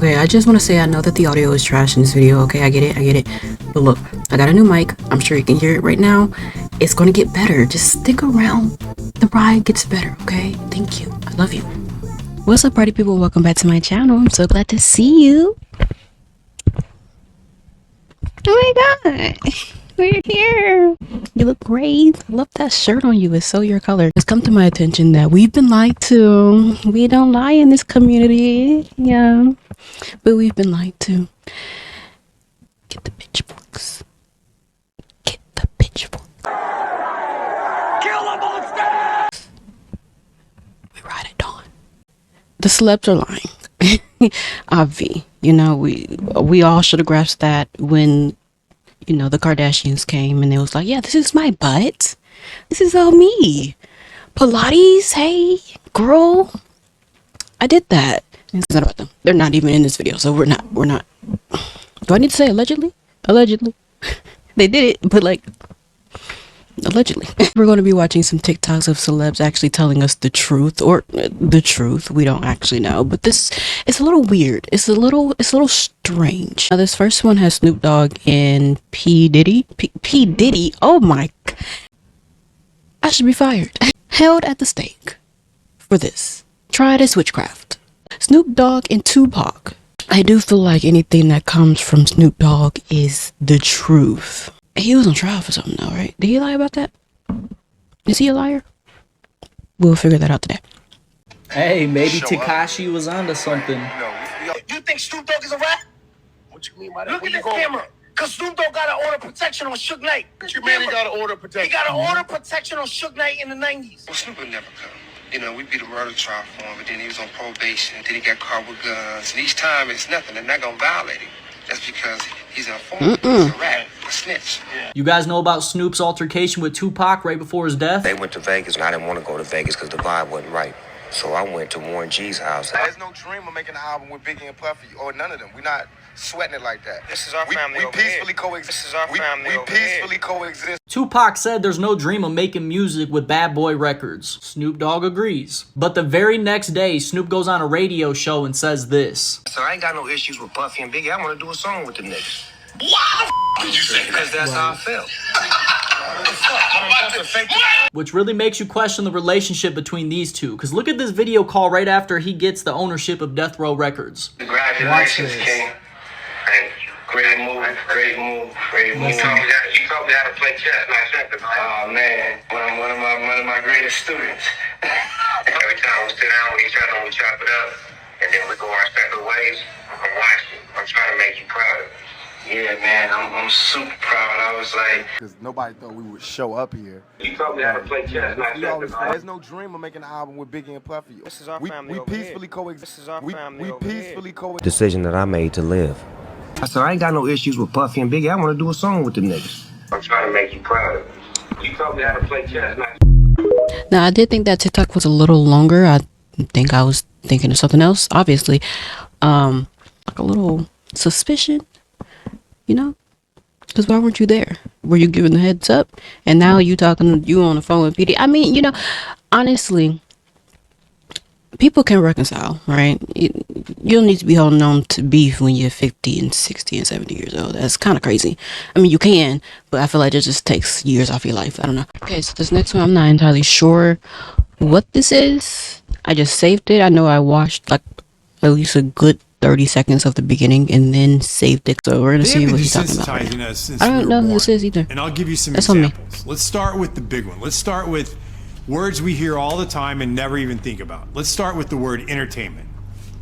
Okay, I just want to say I know that the audio is trash in this video, okay? I get it. But look, I got a new mic. I'm sure you can hear it right now. It's going to get better. Just stick around. The ride gets better, okay? Thank you. I love you. What's up, party people? Welcome back to my channel. I'm so glad to see you. Oh my god. We're here. You look great. I love that shirt on you. It's so your color. It's come to my attention that we've been lied to. We don't lie in this community. Yeah. But we've been lied to. Get the pitchforks. Get the pitchforks. Kill the monster! We ride at dawn. The celebs are lying. Obvi. You know, we all should have grasped that when, you know, the Kardashians came and it was like, yeah, this is my butt. This is all me. Pilates, hey, girl. I did that. It's not about them. They're not even in this video, so we're not. Do I need to say allegedly? Allegedly. They did it, but like, allegedly. We're going to be watching some TikToks of celebs actually telling us the truth, or the truth. We don't actually know, but this it's a little weird. It's a little strange. Now, this first one has Snoop Dogg and P Diddy. P Diddy. Oh my! I should be fired. Held at the stake for this. Tried as witchcraft. Snoop Dogg and Tupac. I do feel like anything that comes from Snoop Dogg is the truth. He was on trial for something though, right? Did he lie about that? Is he a liar? We'll figure that out today. Hey, maybe Tekashi was onto something. You think Snoop Dogg is a rat? What you mean by that? Look at this camera. Cause Snoop Dogg got an order of protection on Suge Knight. What you mean he got an order of protection? He got an order of protection on Suge Knight in the 90s. Well, Snoop would never come. You know, we beat a murder trial for him, but then he was on probation, then he got caught with guns. And each time it's nothing. They're not gonna violate him. That's because he's an informant, he's a rat, a snitch. Yeah. You guys know about Snoop's altercation with Tupac right before his death? They went to Vegas, and I didn't want to go to Vegas because the vibe wasn't right. So I went to Warren G's house. There's no dream of making an album with Biggie and Puffy, or none of them. We're not sweating it like that. This is our family we over peacefully here. coexist. This is our family we over peacefully here. coexist. Tupac said there's no dream of making music with Bad Boy Records. Snoop Dogg agrees. But the very next day, Snoop goes on a radio show and says this. So I ain't got no issues with Puffy and Biggie. I want to do a song with the niggas. Why the did you say that? Because that's how I felt. Which really makes you question the relationship between these two. Because look at this video call right after he gets the ownership of Death Row Records. Congratulations, King. Thank you. Great move, great move, great move. You taught me how to play chess, not checkers. Oh man, one of my greatest students. Every time we sit down with each other, we chop it up, and then we go our separate ways. I'm watching. I'm trying to make you proud of me. Yeah, man, I'm super proud. I was like, Because nobody thought we would show up here. you taught me how to play chess, not checkers. There's no dream of making an album with Biggie and Puffy. This is our family we over peacefully here. coexist. This is our family we over peacefully here. coexist. Decision that I made to live. I said, I ain't got no issues with Puffy and Biggie. I want to do a song with the niggas. I'm trying to make you proud of me. You taught me how to play chess, not Now, I did think that TikTok was a little longer. I think I was thinking of something else, obviously. Like a little suspicion, you know? Because why weren't you there? Were you given the heads up? And now you on the phone with PD. I mean, you know, honestly, people can reconcile, right? You don't need to be holding on to beef when you're 50 and 60 and 70 years old. That's kind of crazy. I mean, you can, but I feel like it just takes years off your life. I don't know. Okay, so this next one, I'm not entirely sure what this is. I just saved it. I know I watched like at least a good 30 seconds of the beginning and then saved it. So we're gonna see what he's talking about. I don't know who this is either. And I'll give you some That's on me. examples. Let's start with the big one. Let's start with words we hear all the time and never even think about. Let's start with the word entertainment.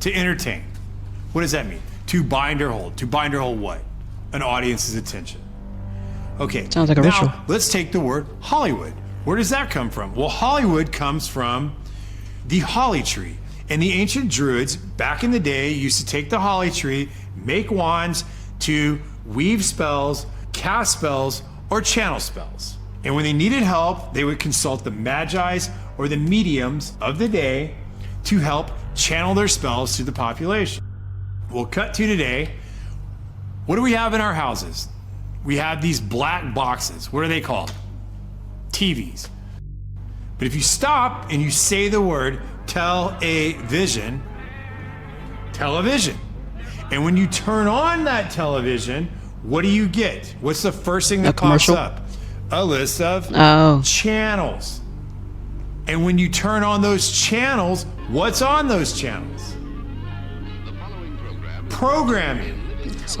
To entertain. What does that mean? To bind or hold. To bind or hold what? An audience's attention. Okay. Sounds like a now, ritual. Let's take the word Hollywood. Where does that come from? Well, Hollywood comes from the holly tree. And the ancient Druids, back in the day, used to take the holly tree, make wands to weave spells, cast spells, or channel spells. And when they needed help, they would consult the magi's or the mediums of the day to help channel their spells to the population. We'll cut to today. What do we have in our houses? We have these black boxes. What are they called? TVs. But if you stop and you say the word television, And when you turn on that television, what do you get? What's the first thing that pops up? A list of channels. And when you turn on those channels, what's on those channels? Programming.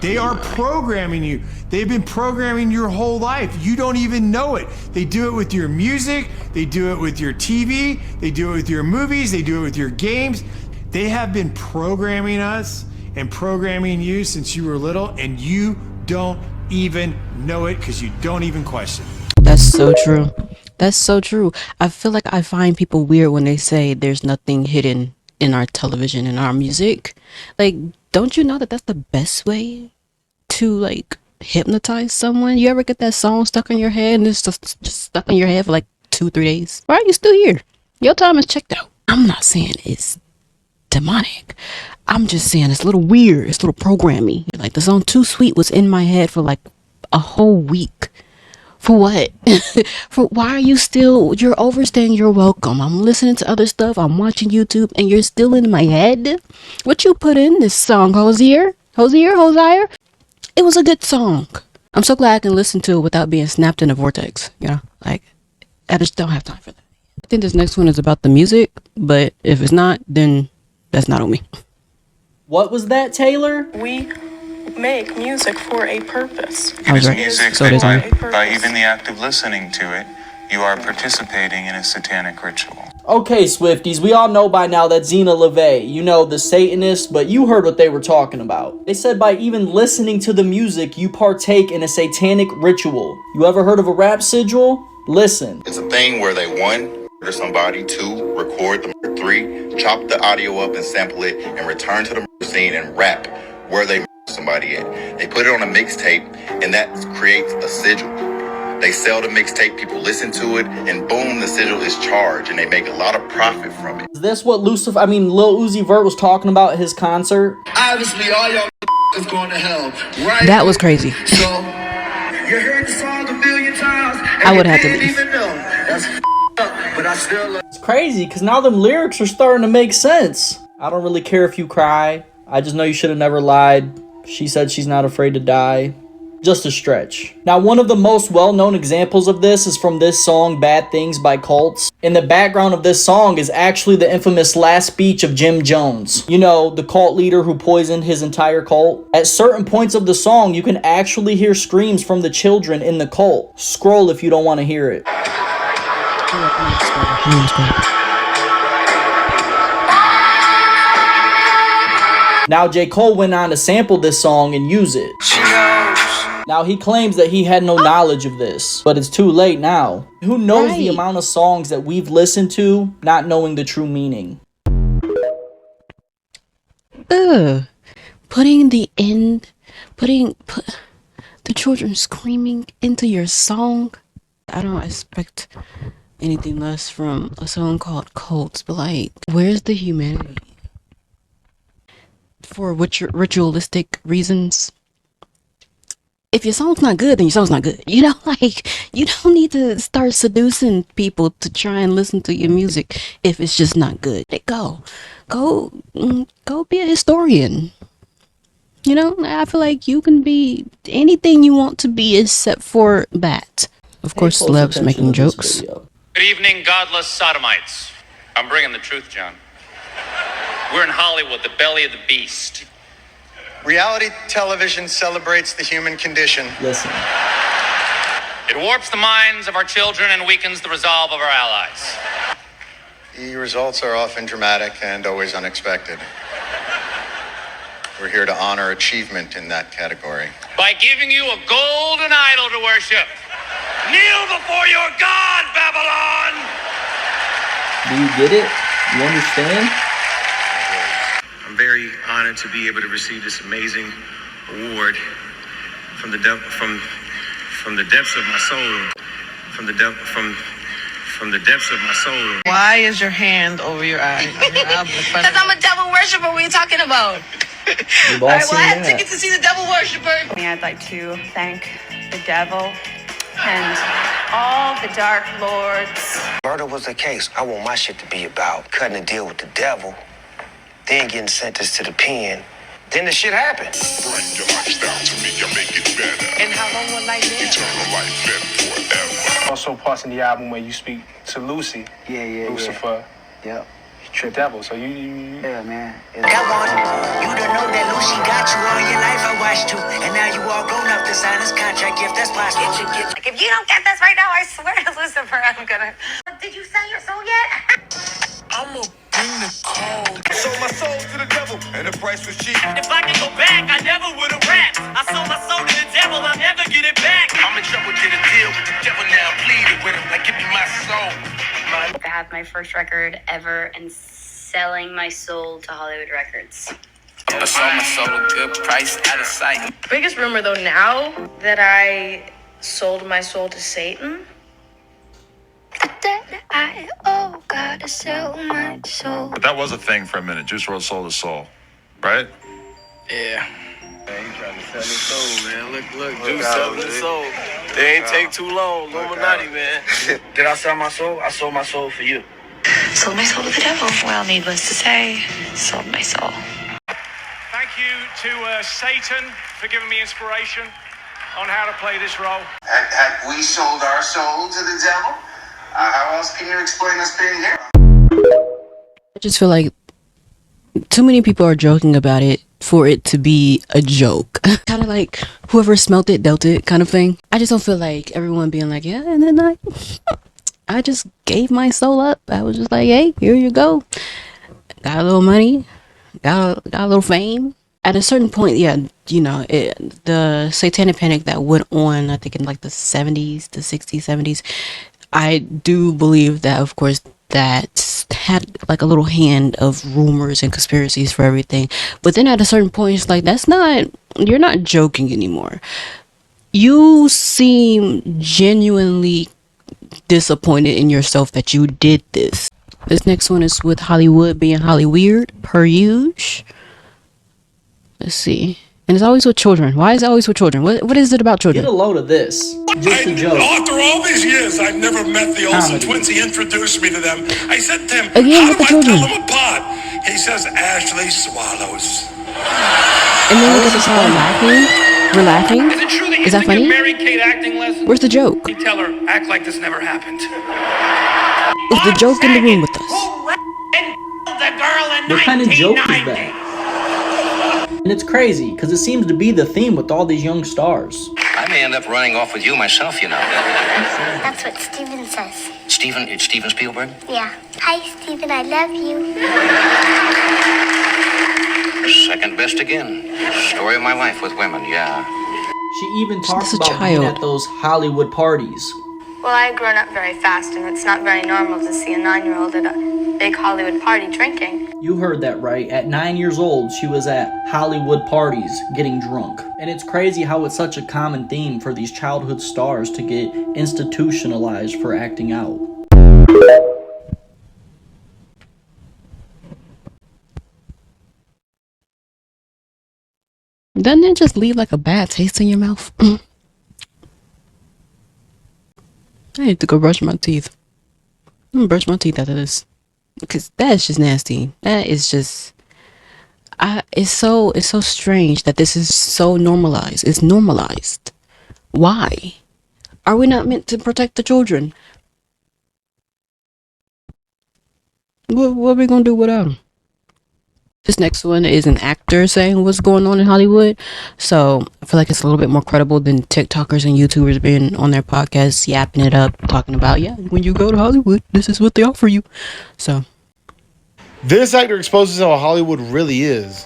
They are programming you. They've been programming your whole life. You don't even know it. They do it with your music. They do it with your TV. They do it with your movies. They do it with your games. They have been programming us and programming you since you were little, and you don't even know it because you don't even question it. That's so true. That's so true. I feel like I find people weird when they say there's nothing hidden in our television and our music. Like, don't you know that that's the best way to like hypnotize someone? You ever get that song stuck in your head and it's just stuck in your head for like 2-3 days? Why are you still here? Your time is checked out. I'm not saying it's demonic. I'm just saying it's a little weird. It's a little programmy. Like the song Too Sweet was in my head for like a whole week. For what? For why are you still, you're overstaying your welcome. I'm listening to other stuff. I'm watching YouTube and you're still in my head. What you put in this song, Hosier? It was a good song. I'm so glad I can listen to it without being snapped in a vortex. You know, like I just don't have time for that. I think this next one is about the music, but if it's not, then that's not on me. What was that, Taylor? We make music for a purpose. I was right. Music So it is on. by even the act of listening to it, you are participating in a satanic ritual. Okay, Swifties, we all know by now that Zena LaVey, you know, the Satanist, but you heard what they were talking about. They said by even listening to the music, you partake in a satanic ritual. You ever heard of a rap sigil? Listen. It's a thing where they, 1, murder somebody, 2, record the murder, 3, chop the audio up and sample it, and return to the murder scene and rap where they murder somebody at. They put it on a mixtape, and that creates a sigil. They sell the mixtape, people listen to it, and boom, the sigil is charged, and they make a lot of profit from it. Is this what Lil Uzi Vert was talking about at his concert? Obviously, all y'all is going to hell, right? That was crazy. So, you heard the song a million times. I would have to leave. Even know. That's up, but I still love. It's crazy, because now them lyrics are starting to make sense. I don't really care if you cry. I just know you should have never lied. She said she's not afraid to die. Just a stretch. Now, one of the most well-known examples of this is from this song, Bad Things by Cults. In the background of this song is actually the infamous last speech of Jim Jones. You know, the cult leader who poisoned his entire cult. At certain points of the song, you can actually hear screams from the children in the cult. Scroll if you don't want to hear it. Now, J. Cole went on to sample this song and use it. Now, he claims that he had no knowledge of this, but it's too late now. Who knows the amount of songs that we've listened to, not knowing the true meaning? Putting the children screaming into your song. I don't expect anything less from a song called Cults, but like, where's the humanity? For ritualistic reasons. If your song's not good, then your song's not good. You know, like, you don't need to start seducing people to try and listen to your music if it's just not good. Go be a historian. You know, I feel like you can be anything you want to be except for that. Of course, celebs making jokes. Good evening, godless sodomites. I'm bringing the truth, John. We're in Hollywood, the belly of the beast. Reality television celebrates the human condition. Listen. It warps the minds of our children and weakens the resolve of our allies. The results are often dramatic and always unexpected. We're here to honor achievement in that category. By giving you a golden idol to worship. Kneel before your God, Babylon! Do you get it? You understand? I'm very honored to be able to receive this amazing award from the depths of my soul. From the depths of my soul. Why is your hand over your eye? Because I'm a devil worshiper. What are you talking about? All right, well, I have tickets to see the devil worshiper. I'd like to thank the devil and all the dark lords. Murder was the case. I want my shit to be about cutting a deal with the devil, then getting sentenced to the pen, then the shit happened. Bring your lifestyle to me, I make it better. And how long will life live? Eternal life, live forever. Also parts in the album where you speak to Lucy. Lucifer. Yep. The devil. So you Yeah, man. That one, you don't know that Lucy got you all your life. I watched you, and now you all grown up to sign this contract. If that's possible. Like, if you don't get this right now, I swear to Lucifer, I'm gonna. Did you sell your soul yet? I'ma bring the cold. Sold my soul to the devil, and the price was cheap. If I could go back, I never would have rapped. I sold my soul to the devil, I'll never get it back. I'm in trouble, did a deal with the devil, now pleaded with him. Like, give me my soul. To have my first record ever and selling my soul to Hollywood Records. I sold my soul a good price, out of sight. Biggest rumor though now that I sold my soul to Satan. That I gotta sell my soul. But that was a thing for a minute. Juice WRLD sold his soul, right? Yeah. Man, he trying to sell his soul, man. Look, Juice selling his soul. They ain't take too long. Illuminati, man. Did I sell my soul? I sold my soul for you. Sold my soul to the devil. Well, needless to say, sold my soul. Thank you to Satan for giving me inspiration on how to play this role. Had we sold our soul to the devil? How else can you explain us being here? I just feel like too many people are joking about it for it to be a joke. Kind of like whoever smelt it dealt it kind of thing. I just don't feel like everyone being like, yeah, and then I just gave my soul up. I was just like, hey, here you go. Got a little money, got a little fame. At a certain point, yeah, you know, the satanic panic that went on, I think in like the 70s, the 60s, 70s, I do believe that, of course, that had like a little hand of rumors and conspiracies for everything. But then at a certain point, it's like, you're not joking anymore. You seem genuinely disappointed in yourself that you did this. This next one is with Hollywood being hollyweird, per usual. Let's see. And it's always with children. Why is it always with children? What is it about children? Get a load of this. Just a joke. After all these years, I've never met the Olsen twins. He introduced me to them. I said to him, Again, how with do the I children. tell them apart? He says, Ashley Swallows. And then we get to start laughing. We're laughing. Is it true that you Is that think funny? you're Mary Kate acting lessons? Where's the joke? You tell her, act like this never happened. Is the joke in the room with us? The girl in What kind of joke is that? And it's crazy, because it seems to be the theme with all these young stars. I may end up running off with you myself, you know. That's what Steven says. It's Steven Spielberg? Yeah. Hi, Steven, I love you. Second best again. Story of my life with women, yeah. She even talks a about being child. at those Hollywood parties. Well, I had grown up very fast, and it's not very normal to see a 9-year-old at a big Hollywood party drinking. You heard that right. At 9 years old, she was at Hollywood parties getting drunk. And it's crazy how it's such a common theme for these childhood stars to get institutionalized for acting out. Doesn't it just leave like a bad taste in your mouth? I need to go brush my teeth. I'm gonna brush my teeth after this. Because that is just nasty. That is just... it's so strange that this is so normalized. It's normalized. Why? Are we not meant to protect the children? What are we gonna do without them? This next one is an actor saying what's going on in Hollywood. So I feel like it's a little bit more credible than TikTokers and YouTubers being on their podcasts, yapping it up, talking about, yeah, when you go to Hollywood, this is what they offer you. So this actor exposes how Hollywood really is.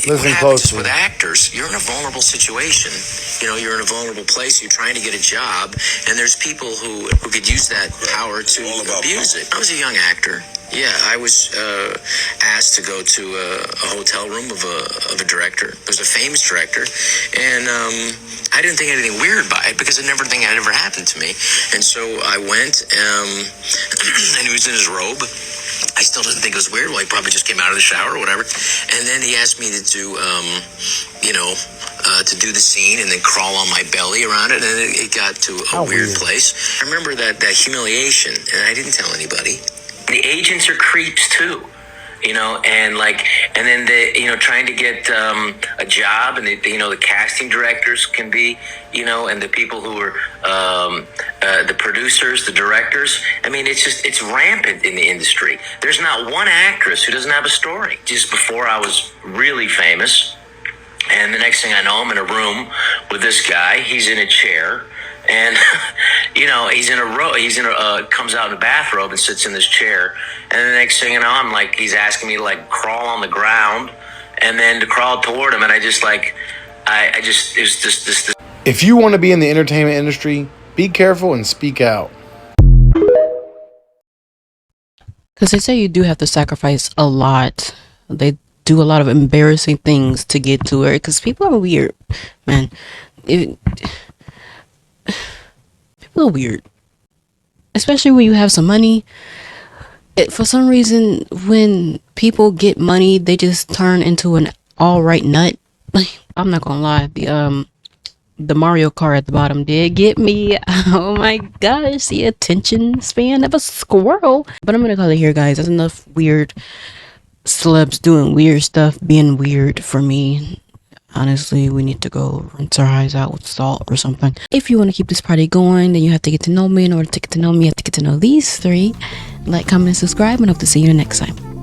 Listen closely. With actors, you're in a vulnerable situation. You know, you're in a vulnerable place. You're trying to get a job, and there's people who could use that power to abuse it. I was a young actor. Yeah, I was asked to go to a hotel room of a director. It was a famous director, and I didn't think anything weird by it because I never think it had ever happened to me. And so I went, and he was in his robe. I still didn't think it was weird. Well, he probably just came out of the shower or whatever. And then he asked me to do, to do the scene and then crawl on my belly around it. And it got to a weird place. I remember that humiliation, and I didn't tell anybody. The agents are creeps too. you know, and then trying to get a job, and the casting directors can be, and the people who are the producers, the directors. I mean, it's rampant in the industry. There's not one actress who doesn't have a story. Just before I was really famous, and the next thing I know, I'm in a room with this guy. He's in a chair. And, comes out in a bathrobe and sits in this chair. And the next thing you know, he's asking me to crawl on the ground and then to crawl toward him. And it was just this. If you want to be in the entertainment industry, be careful and speak out. Because they say you do have to sacrifice a lot. They do a lot of embarrassing things to get to it. Because people are weird, man. People are weird. Especially when you have some money. For some reason, when people get money, they just turn into an alright nut. I'm not gonna lie. The Mario Kart at the bottom did get me. Oh my gosh, the attention span of a squirrel. But I'm gonna call it here, guys. That's enough weird celebs doing weird stuff being weird for me. Honestly, we need to go rinse our eyes out with salt or something. If you want to keep this party going, then you have to get to know me. In order to get to know me, you have to get to know these three. Like, comment, and subscribe, and hope to see you next time.